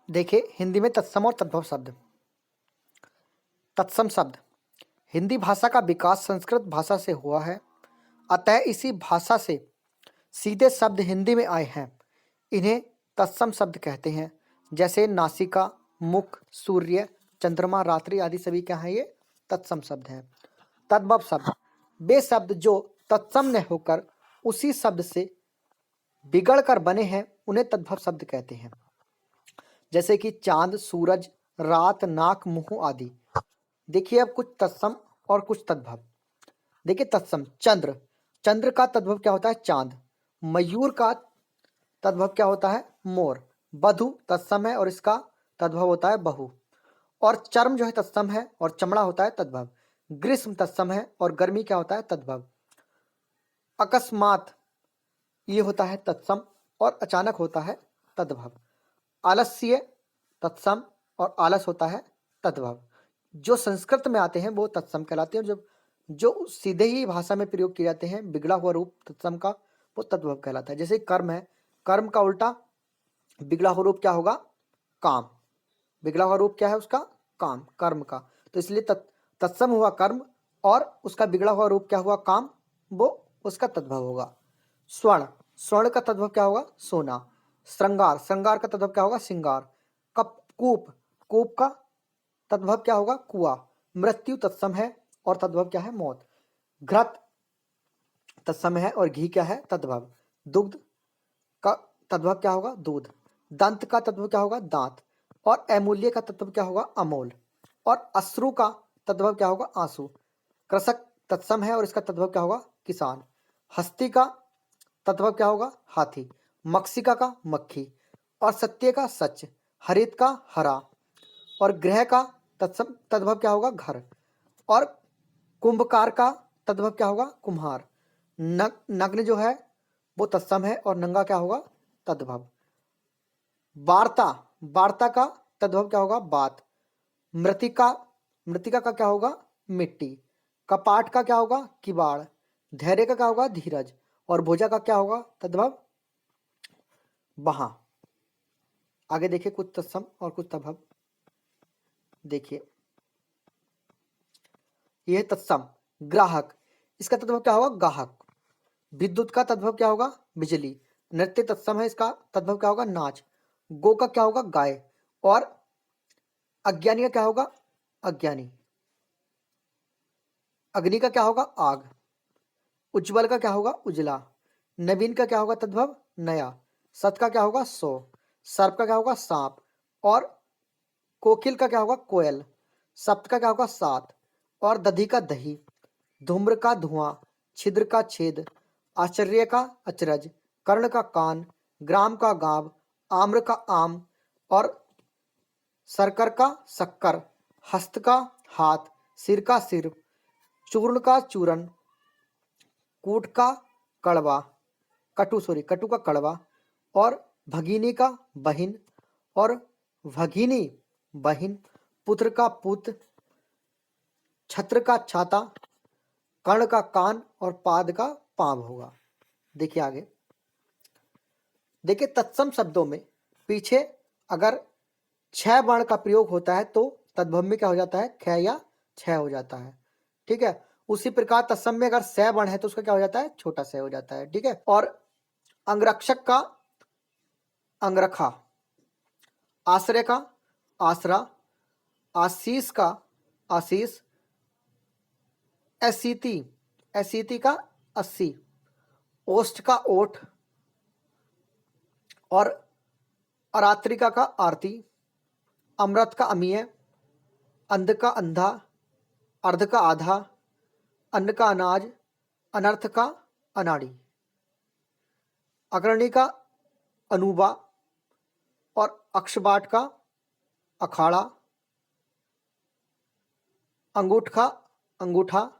देखिए हिंदी में तत्सम और तद्भव शब्द। तत्सम शब्द हिंदी भाषा का विकास संस्कृत भाषा से हुआ है, अतः इसी भाषा से सीधे शब्द हिंदी में आए हैं। इन्हें तत्सम शब्द कहते हैं। जैसे नासिका, मुख, सूर्य, चंद्रमा, रात्रि आदि सभी क्या हैं, ये तत्सम शब्द हैं। तद्भव शब्द वे शब्द जो तत्सम न होकर उसी शब्द से बिगड़ कर बने हैं, उन्हें तद्भव शब्द कहते हैं। जैसे कि चांद, सूरज, रात, नाक, मुंह आदि। देखिए अब कुछ तत्सम और कुछ तद्भव। देखिए तत्सम चंद्र, चंद्र का तद्भव क्या होता है, चांद। मयूर का तद्भव क्या होता है, मोर। बधु तत्सम है और इसका तद्भव होता है बहू। और चर्म जो है तत्सम है और चमड़ा होता है तद्भव। ग्रीष्म तत्सम है और गर्मी क्या होता है, तद्भव। अकस्मात ये होता है तत्सम और अचानक होता है तद्भव। आलस्य तत्सम और आलस होता है तद्भव। जो संस्कृत में आते हैं वो तत्सम कहलाते हैं, जो जो सीधे ही भाषा में प्रयोग किए जाते हैं बिगड़ा हुआ रूप तत्सम का, वो तद्भव कहलाता है। जैसे कर्म है, कर्म का उल्टा बिगड़ा हुआ रूप क्या होगा, काम। बिगड़ा हुआ रूप क्या है उसका, काम, कर्म का। तो इसलिए तत्सम हुआ कर्म और उसका बिगड़ा हुआ रूप क्या हुआ, काम, वो उसका तद्भव होगा। स्वर्ण, स्वर्ण का तद्भव क्या होगा, सोना। श्रृंगार, श्रृंगार का तद्भव क्या होगा, श्रृंगार। कप, कूप, कूप का तद्भव क्या होगा, कुआं। मृत्यु तत्सम है और तद्भव क्या है, मौत। घृत तत्सम है और घी क्या है, तद्भव। दुग्ध का तद्भव क्या होगा, दूध। दंत का तद्भव क्या होगा, दांत। और अमूल्य का तद्भव क्या होगा, अमोल। और अश्रु का तद्भव क्या होगा, आंसू। कृषक तत्सम है और इसका तद्भव क्या होगा, किसान। हस्ती का तद्भव क्या होगा, हाथी। मक्षिका का मक्खी। और सत्य का सच। हरित का हरा। और ग्रह का तद्भव क्या होगा, घर। और कुंभकार का तद्भव क्या होगा, कुम्हार। नग्न जो है वो तत्सम है और नंगा क्या होगा, तद्भव। वार्ता, वार्ता का तद्भव क्या होगा, बात। मृतिका, मृतिका का क्या होगा, मिट्टी। कपाट का क्या होगा, किवाड़। धैर्य का क्या होगा, धीरज। और भुजा का क्या होगा, तद्भव, वहां। आगे देखिए कुछ तत्सम और कुछ तद्भव। देखिए यह तत्सम ग्राहक, इसका तद्भव क्या होगा, गाहक। विद्युत का तद्भव क्या होगा, बिजली। नृत्य तत्सम है, इसका तद्भव क्या होगा, नाच। गो का क्या होगा, गाय। और अज्ञानी का क्या होगा, अज्ञानी। अग्नि का क्या होगा, आग। उज्ज्वल का क्या होगा, उजला। नवीन का क्या होगा, तद्भव, नया। सत का क्या होगा, सौ। सर्प का क्या होगा, सांप। और कोकिल का क्या होगा, कोयल। सप्त का क्या होगा, सात। और दधी का दही। धूम्र का धुआं। छिद्र का छेद। आश्चर्य का अचरज। कर्ण का कान। ग्राम का गांव। आम्र का आम। और शर्कर का शक्कर। हस्त का हाथ। सिर का सिर। चूर्ण का चूरन। कूट का कड़वा, कटु का कड़वा। और भगिनी का बहिन। और भगिनी बहिन। पुत्र का पुत। छत्र का छाता। कर्ण का कान और पाद का पांव होगा। देखिए आगे, देखिए तत्सम शब्दों में पीछे अगर छह वर्ण का प्रयोग होता है तो तद्भव में क्या हो जाता है, ख या छह हो जाता है। ठीक है, उसी प्रकार तत्सम में अगर स वर्ण है तो उसका क्या हो जाता है, छोटा स हो जाता है। ठीक है, और अंगरक्षक का अंगरखा। आश्रय का आसरा। आशीष का आशीष। असीति, असीति का अस्सी। ओष्ठ का ओठ। और अरात्रिका का आरती। अमृत का अमीय। अंध का अंधा। अर्ध का आधा। अन्न का अनाज। अनर्थ का अनाड़ी। अग्रणी का अनुबा। और अक्षबाट का अखाड़ा। अंगूठ का अंगूठा।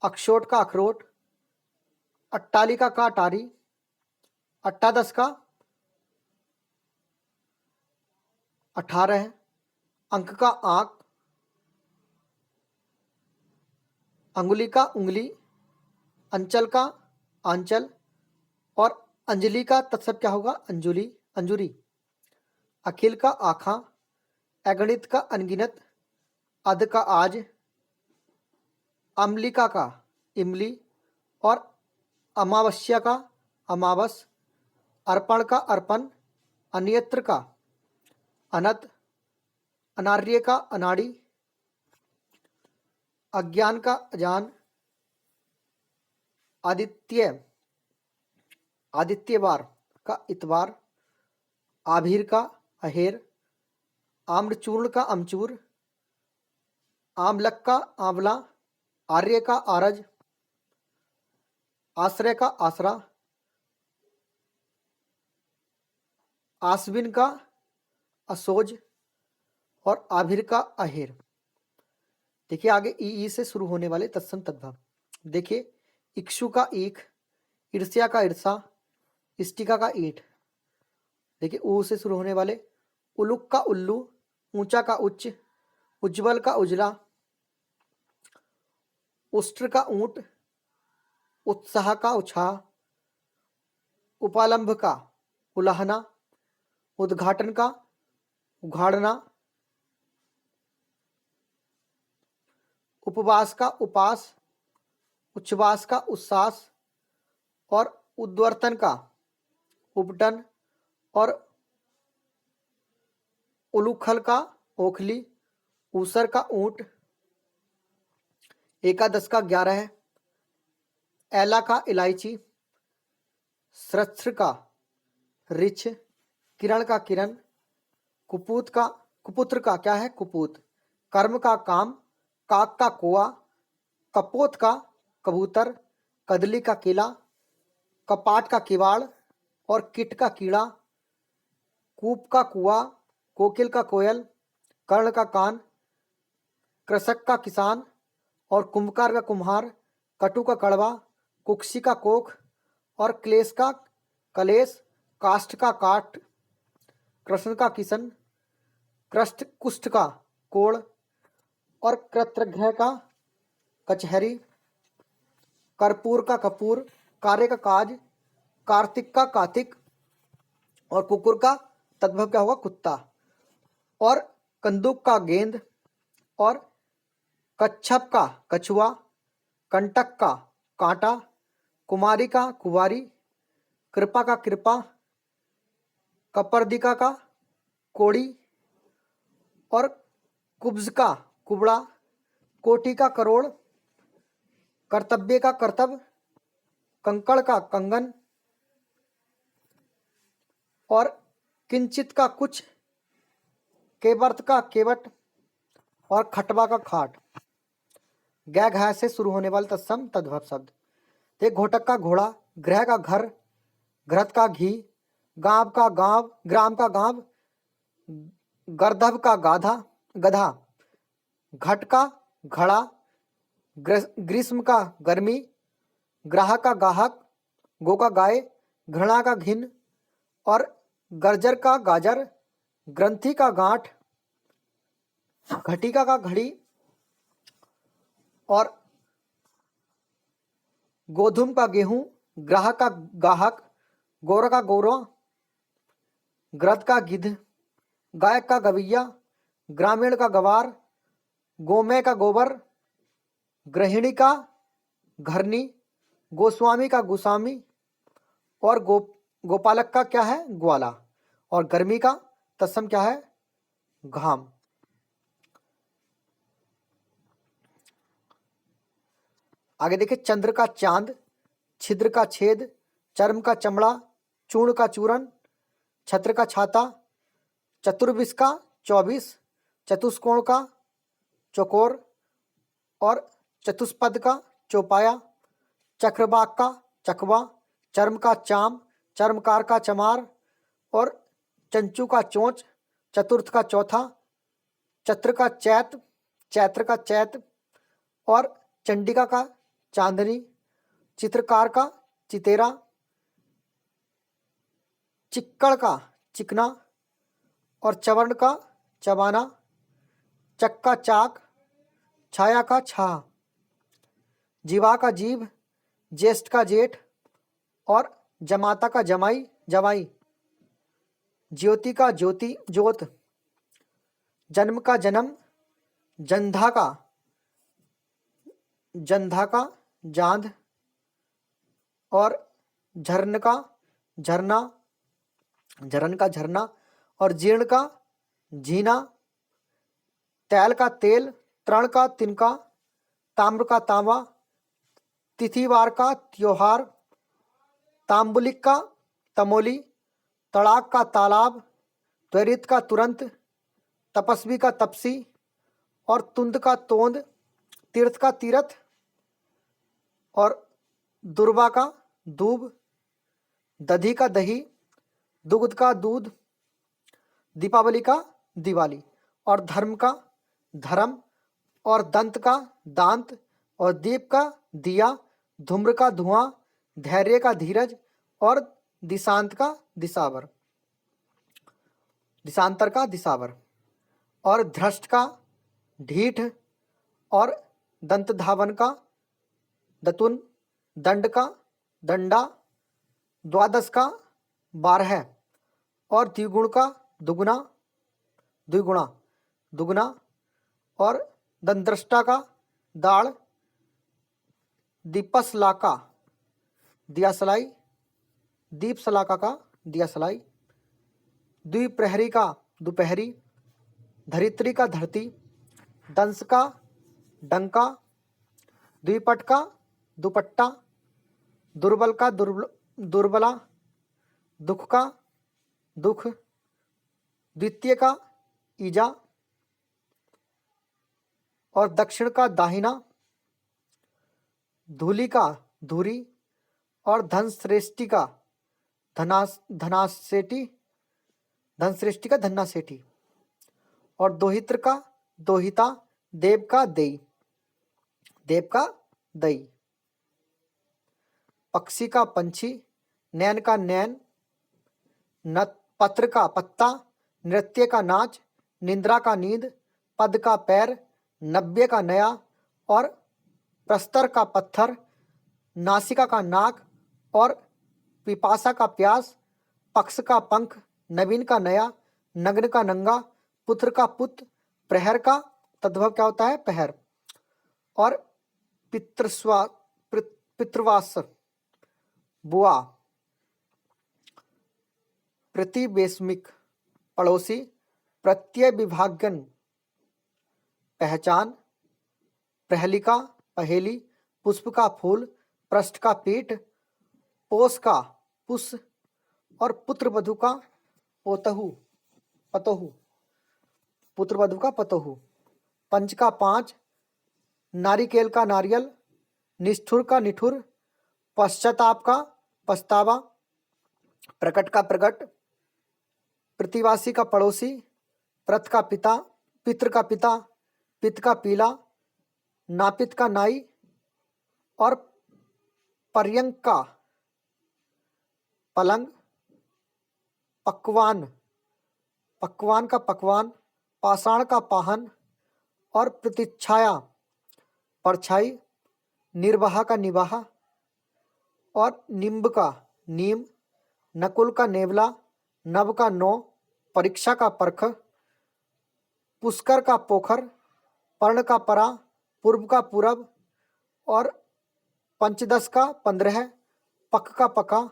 अक्षोट का अखरोट। अट्टालिका का अटारी। अट्टादश का 18। अंक का आंक। अंगुली का उंगली। अंचल का आंचल। और अंजलि का तत्सम क्या होगा, अंजुली, अंजुरी। अखिल का आखा, अगणित का अनगिनत, अध का आज, अम्लिका का इमली और अमावस्या का अमावस, अर्पण का अर्पण, अन्यत्र का अनत, अनार्य का अनाड़ी, अज्ञान का अजान, आदित्य आदित्यवार का इतवार, आभीर का अहेर, आम्रचूर्ण का अमचूर, आमलक का आंवला, आर्य का आरज, आश्रय का आसरा, आश्विन का असोज और आभिर का अहेर। देखिए आगे ई से शुरू होने वाले तत्सम तद्भव। देखिए इक्षु का ईख, ईर्ष्या का ईर्षा, इष्टिका का ईंट। देखिए ऊ से शुरू होने वाले उलुक का उल्लू, ऊंचा का उच्च, उज्ज्वल का उजला, उष्ट्र का ऊंट, उत्साह का उत्साह, उपालंभ का उलाहना, उद्घाटन का उघाड़ना, उपवास का उपास, उच्छ्वास का उच्छ्वास और उद्वर्तन का उपटन और उलूखल का ओखली, ऊसर का ऊंट, एकादश का 11 है, एला का इलायची, श्रृच्छ का रिछ, किरण का किरण, कुपुत्र का क्या है कुपूत, कर्म का काम, काक का कोआ, कपोत का कबूतर, कदली का केला, कपाट का किवाड़ और किट का कीड़ा, कूप का कुआ, कोकिल का कोयल, कर्ण का कान, कृषक का किसान और कुंभकार का कुम्हार, कटु का कड़वा, कुक्षी का कोख और क्लेश का कलेश, काष्ठ का काठ, कृष्ण का किशन, कृष्ट कुष्ठ का कोड़ और कृतघ्न का कचहरी, कर्पूर का कपूर, कार्य का काज, कार्तिक का कातिक और कुकुर का तद्भव क्या होगा कुत्ता, और कंदुक का गेंद और कच्छप का कछुआ, कंटक का कांटा, कुमारी का कुवारी, कृपा का कृपा, कपर्दिका का कोड़ी और कुब्ज का कुबड़ा, कोटि का करोड़, कर्तव्य का कर्तव्य, कंकड़ का कंगन और किंचित का कुछ, केवर्त का केवट और खटवा का खाट। गै घाय से शुरू होने वाले तत्सम तद्भव शब्द। एक घोटक का घोड़ा, ग्रह का घर, घृत का घी, गांव का गांव, ग्राम का गांव, गर्दभ का गाधा गधा, घट का घड़ा, ग्रीष्म का गर्मी, ग्राहक का गाहक, गो का गाय, घृणा का घिन और गर्जर का गाजर, ग्रंथि का गांठ, घटिका का घड़ी और गोधुम का गेहूं, ग्राहक का गाहक, गौर का गौरव, ग्रत का गिद्ध, गायक का गवैया, ग्रामीण का गवार, गोमय का गोबर, गृहिणी का घरनी, गोस्वामी का गोस्वामी और गोपालक का क्या है ग्वाला और गर्मी का तत्सम क्या है घाम। आगे देखिए चंद्र का चांद, छिद्र का छेद, चर्म का चमड़ा, चूर्ण का चूर्ण, छत्र का छाता, चतुर्विश का 24, चतुष्कोण का चौकोर और चतुष्पद का चौपाया, चक्रवाक का चकवा, चर्म का चाम, चर्मकार का चमार और चंचू का चोंच, चतुर्थ का चौथा, चत्र का चैत, चैत्र का चैत और चंडिका का चांदनी, चित्रकार का चितेरा, चिक्कड़ का चिकना और चवर्ण का चबाना, चक का चाक, छाया का छा, जीवा का जीभ, ज्येष्ठ का जेठ और जमाता का जमाई जवाई। ज्योति का ज्योति ज्योत, जन्म का जन्म, जंधा का जांध, और झरन का झरना, झरन का झरना, और जीर्ण का झीना, तैल का तेल, तृण का तिनका, ताम्र का तांबा, तिथिवार का त्योहार, तांबुलिक का तमोली, तड़ाक का तालाब, त्वरित का तुरंत, तपस्वी का तपसी, और तुंद का तोंद, तीर्थ का तीरथ, और दुर्वा का दूब, दधी का दही, दुग्ध का दूध, दीपावली का दिवाली, और धर्म का धर्म, और दंत का दांत, और दीप का दिया, धूम्र का धुआं, धैर्य का धीरज, और दिशांत का दिशावर, दिशांतर का दिशावर, और धृष्ट का ढीठ, और दंत धावन का दतुन, दंड का दंडा, द्वादश का 12, और द्विगुण का दुगुना, द्विगुणा दुगुना, और दंद्रष्टा का दाढ़, दीपसलाका दियासलाई, दीपसलाका का दियासलाई, द्विप्रहरी का दोपहरी, धरित्री का धरती, दंस का डंका, द्विपट का दुपट्टा, दुर्बल का दुर्बला, दुख का दुख, द्वितीय का ईजा, और दक्षिण का दाहिना, धूलि का धूरी, और धनश्रेष्ठी का धनासेठी, धनश्रेष्ठी का धन्नासेठी, और दोहित्र का दोहिता, देव का देई, देव का दई, पक्षी का पंछी, नैन का नैन, पत्र का पत्ता, नृत्य का नाच, निंद्रा का नींद, पद का पैर, नब्बे का नया, और प्रस्तर का पत्थर, नासिका का नाक, और पिपासा का प्यास, पक्ष का पंख, नवीन का नया, नग्न का नंगा, पुत्र का पुत्र, प्रहर का तद्भव क्या होता है पहर, और पितृवास बुआ, प्रतिवेश्मिक पड़ोसी, प्रत्यय विभागन पहचान, प्रहलिका पहेली, पुष्प का फूल, पृष्ठ का पीठ, पोष का पुष, और पुत्रवधु का पोतहु पतोहु, पुत्रवधु का पतोहु, पंच का पांच, नारिकेल का नारियल, निष्ठुर का निठुर, पश्चाताप का पछतावा, प्रकट का प्रकट, प्रतिवासी का पड़ोसी, प्रथ का पिता, पितृ का पिता, पित्त का पीला, नापित का नाई, और पर्यंक का पलंग, पकवान, पकवान का पकवान, पाषाण का पाहन, और प्रतीक्षाया परछाई, निर्वाह का निवाह, और निम्ब का नीम, नकुल का नेवला, नव का नौ, परीक्षा का परख, पुष्कर का पोखर, पर्ण का परा, पूर्व का पूरब, और पंचदश का 15, पक का पका,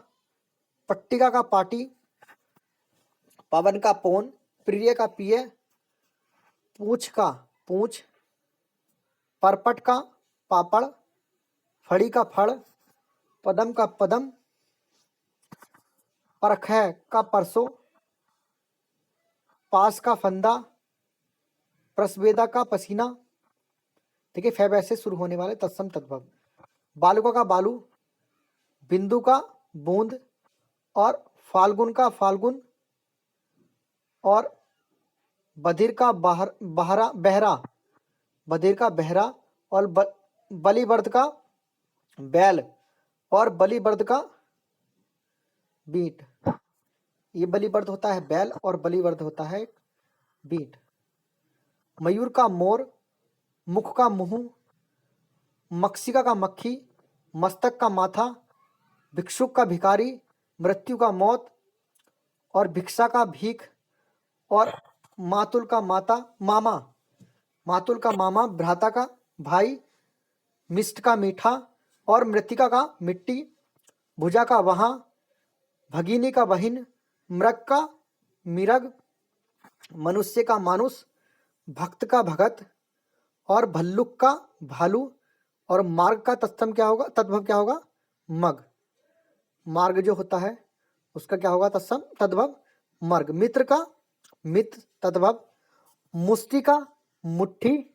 पट्टिका का पाटी, पवन का पौन, प्रिय का पिय, पूछ का पूछ, परपट का पापड़, फड़ी का फड़, पदम का पदम, परखै का परसों, पास का फंदा, प्रसवेदा का पसीना। देखिए फैब ऐसे शुरू होने वाले तत्सम तद्भव। बालुका का बालू, बिंदु का बूंद, और फाल्गुन का फाल्गुन, और बधिर का बहरा बहरा, बधिर का बहरा, और बलिवर्द का बैल, और बलिवर्द का बीट। ये बलिवर्द होता है बैल और बलिवर्द होता है बीट। मयूर का मोर, मुख का मुंह, मक्षिका का मक्खी, मस्तक का माथा, भिक्षुक का भिखारी, मृत्यु का मौत, और भिक्षा का भीख, और मातुल का माता मामा, मातुल का मामा, भ्राता का भाई, मिष्ट का मीठा, और मृतिका का मिट्टी, भुजा का वहाँ, भगिनी का बहिन, मृग का मिरग, मनुष्य का मानुष, भक्त का भगत, और भल्लुक का भालू, और मार्ग का तत्सम क्या होगा, तद्भव क्या होगा, मग। मार्ग जो होता है उसका क्या होगा, तत्सम तद्भव मर्ग। मित्र का मित्र तद्भव, मुष्टि का मुट्ठी,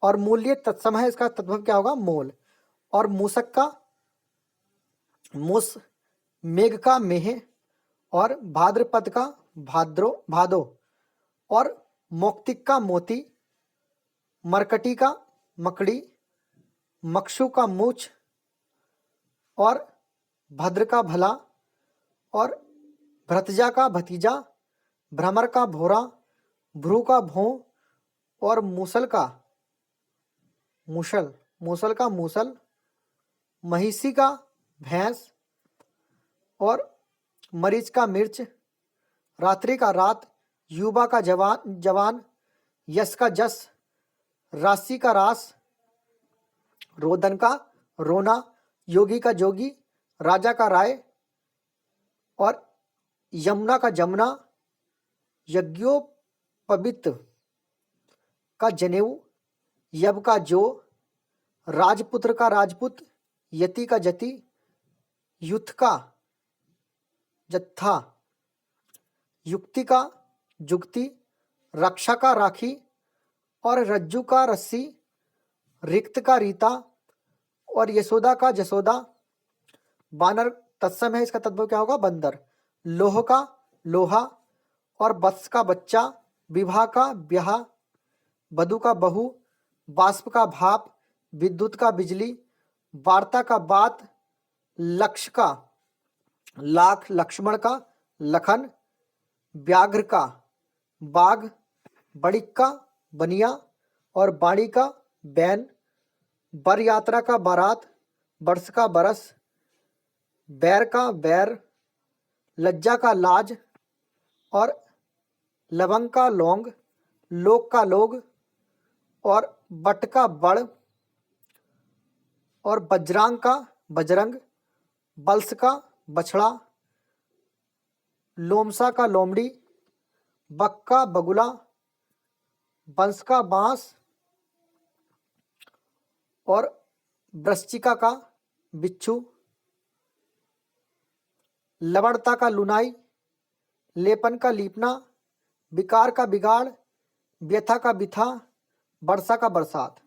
और मूल्य तत्सम है, इसका तद्भव क्या होगा, मोल। और मूसक का मुस, मेघ का मेह, और भाद्रपद का भाद्रो भादो, और मौक्तिक का मोती, मरकटी का मकड़ी, मक्षु का मूछ, और भद्र का भला, और भ्रतजा का भतीजा, भ्रमर का भोरा, भ्रू का भों, और मूसल का मूसल, मूसल का मूसल, महिषी का भैंस, और मरीच का मिर्च, रात्रि का रात, युवा का जवान जवान, यश का जस, राशि का रास, रोदन का रोना, योगी का जोगी, राजा का राय, और यमुना का जमुना, यज्ञोपवित का जनेऊ, यव का जो, राजपुत्र का राजपुत, यति का जति, युथ का जत्था, युक्ति का जुक्ति, रक्षा का राखी, और रज्जु का रस्सी, रिक्त का रीता, और यशोदा का जसोदा। बानर तत्सम है, इसका तद्भव क्या होगा, बंदर। लोह का लोहा, और वत्स का बच्चा, विवाह का ब्याह, बधु का बहू, बाष्प का भाप, विद्युत का बिजली, वार्ता का बात, लक्ष्य का लाख, लक्ष्मण का लखन, व्याघ्र का बाघ, बणिक का बनिया, और बाणी का बैन, बर यात्रा का बारात, वर्ष का बरस, बैर का बैर, लज्जा का लाज, और लवंग का लौंग, लोक का लोग, और बट का बड़, और बजरांग का बजरंग, बल्स का बछड़ा, लोमसा का लोमड़ी, बक का बगुला, बंस का बांस, और वृश्चिका का बिच्छू, लवणता का लुनाई, लेपन का लीपना, विकार का बिगाड़, व्यथा का बिथा, वर्षा का बरसात।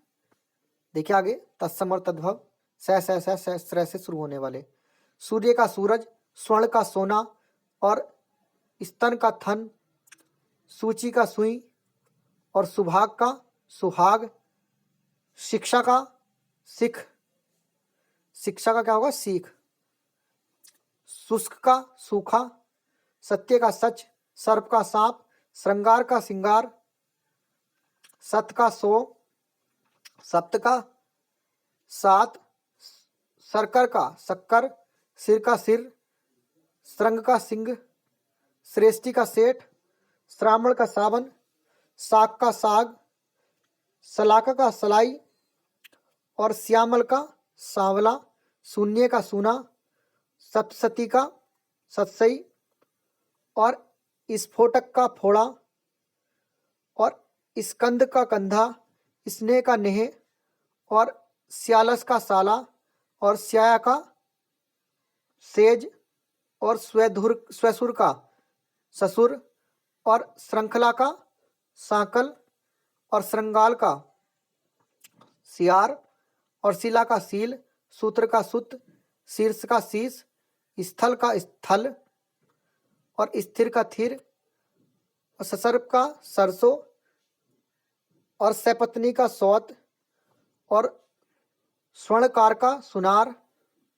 देखिए आगे तत्सम और तद्भव से शुरू होने वाले। सूर्य का सूरज, स्वर्ण का सोना, और स्तन का थन, सूची का सुई, और सुभाग का सुहाग, शिक्षा का सिख, शिक्षा का क्या होगा, सीख, शुष्क का सूखा, सत्य का सच, सर्प का सांप, श्रृंगार का सिंगार, सत का सो, सप्त का सात, सरकर का शक्कर, सिर का सिर, श्रृंग का सिंह, श्रेष्ठी का सेठ, श्रावण का सावन, साग का साग, सलाका का सलाई, और श्यामल का सांवला, शून्य का सूना, सप्तसती का सत्सई, और स्फोटक का फोड़ा, और स्कंद का कंधा, स्नेह का नेह, और स्यालस का साला, और स्याया का सेज, और स्वसुर का ससुर, और श्रृंखला का सांकल, और श्रृंगाल का सियार, और शिला का सील, सूत्र का सुत, शीर्ष का शीश, स्थल का स्थल, और स्थिर का थिर, और ससर्प का सरसों, और सपत्नी का सौत, और स्वर्णकार का सुनार,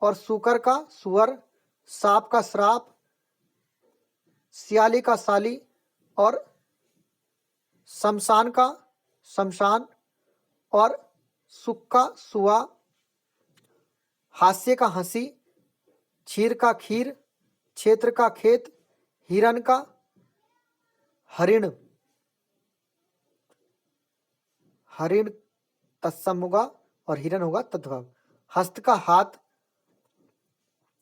और सूकर का सुअर, सांप का श्राप, सियाली का साली, और शमशान का शमशान, और सुख का सुआ, हास्य का हंसी, क्षीर का खीर, क्षेत्र का खेत, हिरण का हरिण, हरिण तत्सम होगा और हिरण होगा तद्भव। हस्त का हाथ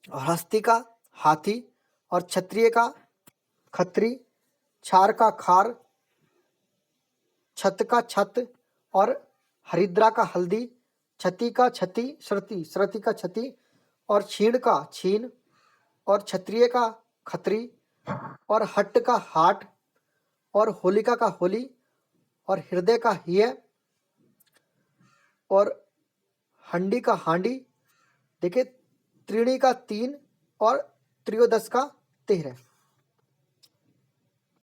और हस्ती का हाथी और क्षत्रिय का खत्री, क्षार का खार, छत का छत और हरिद्रा का हल्दी, छति का छति, श्रुति श्रुति का छति और छीण का छीन और क्षत्रिय का खत्री और हट्ट का हाट और होलिका का होली और हृदय का हिय और हंडी का हांडी। देखिए त्रिणी का तीन और त्रयोदश का 13।